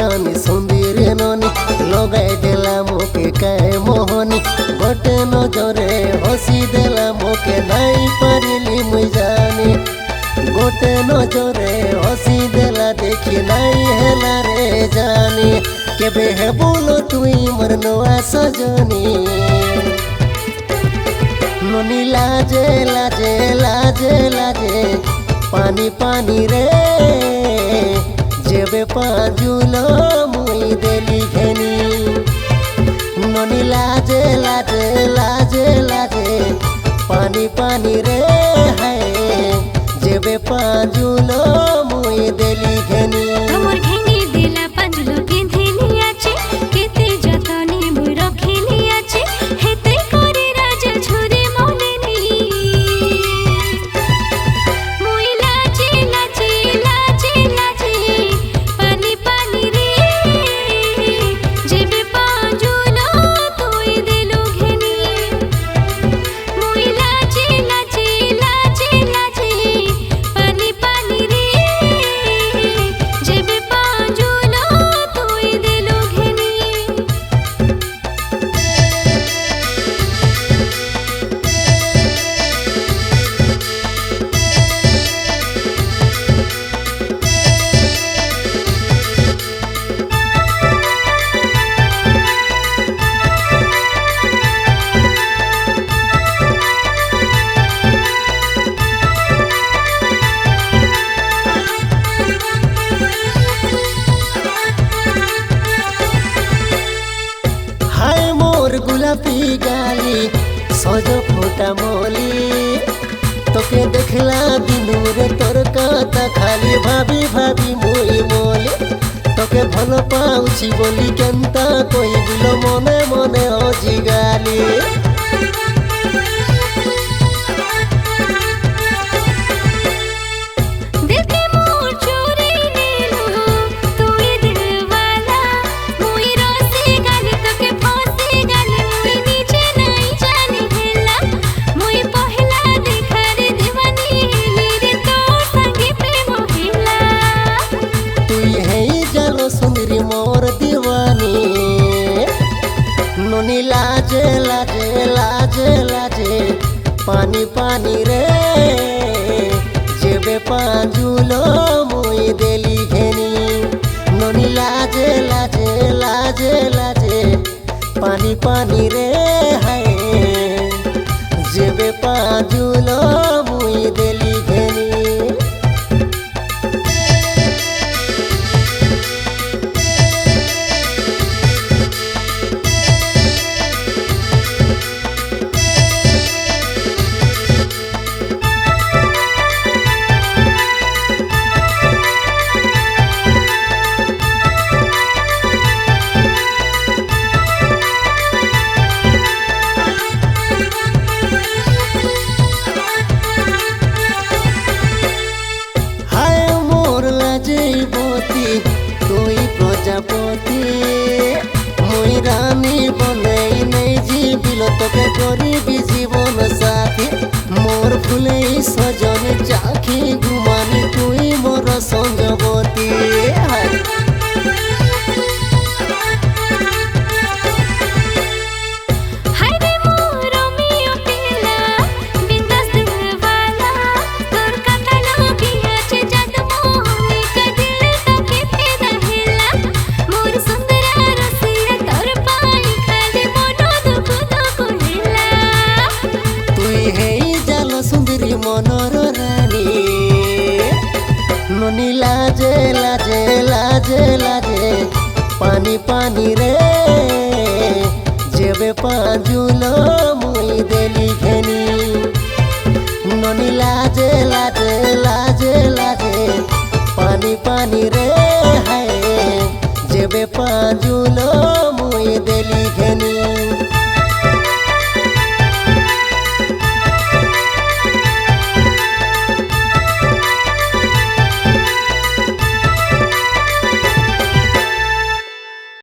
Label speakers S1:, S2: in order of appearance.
S1: पानी सुंदर ननी लगाई देला मोके काय मोहनी गोटे नजरे हसी देला मोके नाई पारिली मुई जानी गोटे नजरे हसी देला देखी नाई हेला रे जानी केबे हे बोलो तुई मोर नवा सजनी ननी लाजे लाजे लाजे लाजे पानी पानी रे जेबे पाजुलो मुई देली घेनी ननी लाजे लाजे लाजे लाजे पानी पानी रे है जेबे पाजुलो मुई देली घेनी
S2: तोर घेनी दिला पाजुलो गेंधेनी आछे केते जतनी मुई रखेनी आछे हेते करे राजा झुरे मोलेनी मुई लाजे लाजे लाजे लाजे पानी पानी रे जेबे पाजुलो तोई देलु घेनी मुई लाजे लाजे लाजे लाजे पानी पानी रे जेबे पाजुलो तोई देलु घेनी
S1: हाय मोर गुलाबी गाली सजो फोटा मोली तोके देखला दिनु रे तोर कथा खाली भाभी भाभी मुई मोली तोके भल पाउछि बोली केंता कोई बिलो मने मने हजी गाली
S2: देखे मोर चोरी नेलु तोई दिलवाला मुई रोसे गाली तोके फांसी गाली मुई नीचे नहीं जानी हेला मुई पहला देखा रे दीवानी रे तोर संगे प्रेम हेला
S1: तुई है जानो सुंदरी मोर दीवानी ननी लाजे लाजे लाजे लाजे पानी पानी रे जेबे पाजुलो मुई देली घेनी ननी लाजे लाजे लाजे लाजे पानी पानी रे है जेबे पाजुलो मुई देली घेनी हाय मोर लाजैबती तुई प्रजापति मुई रानी बनई नहीं जीविल तोके करिबी जीवन साथी मोर फुले सजन चाखी गुमानी तुई मोर संजवती
S2: हाय रे मोर रोमियो पिला बिंदास दिलवाला तोर कथा लोगी आछे जद मोहनी के दिल तोके फेदा हेला मोर सुंदरा रसिया तोर पाई खाली मनो दुख दुख हेला
S1: तुई है जाल सुंदरी मनोर रानी ननी लाजे लाजे लाजे लाजे पानी पानी रे जेबे पाजुलो मुई देली घेनी ननी लाजे लाजे लाजे लाजे पानी पानी रे है जेबे पाजुलो मुई देली घेनी।